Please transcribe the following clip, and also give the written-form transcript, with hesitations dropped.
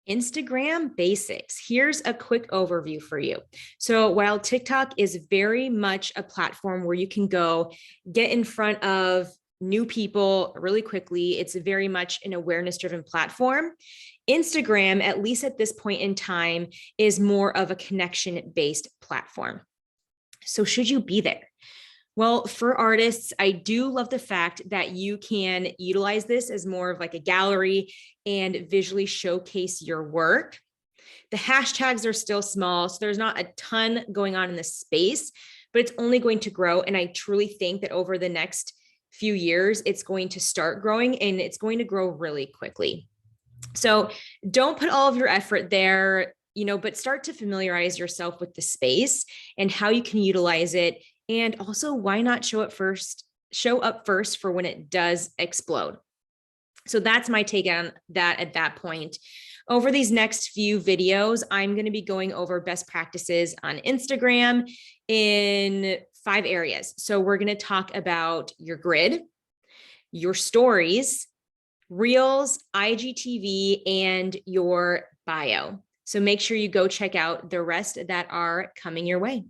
Instagram basics. Here's a quick overview for you. So, while TikTok is very much a platform where you can go get in front of new people really quickly, it's very much an awareness driven platform. Instagram, at least at this point in time, is more of a connection based platform. So, should you be there? Well, for artists, I do love the fact that you can utilize this as more of like a gallery and visually showcase your work. The hashtags are still small, so there's not a ton going on in this space, but it's only going to grow. And I truly think that over the next few years, it's going to start growing and it's going to grow really quickly. So don't put all of your effort there, but start to familiarize yourself with the space and how you can utilize it. And also, why not show up first for when it does explode? So that's my take on that at that point. Over these next few videos, I'm going to be going over best practices on Instagram in 5 areas. So we're going to talk about your grid, your stories, Reels, IGTV, and your bio. So make sure you go check out the rest that are coming your way.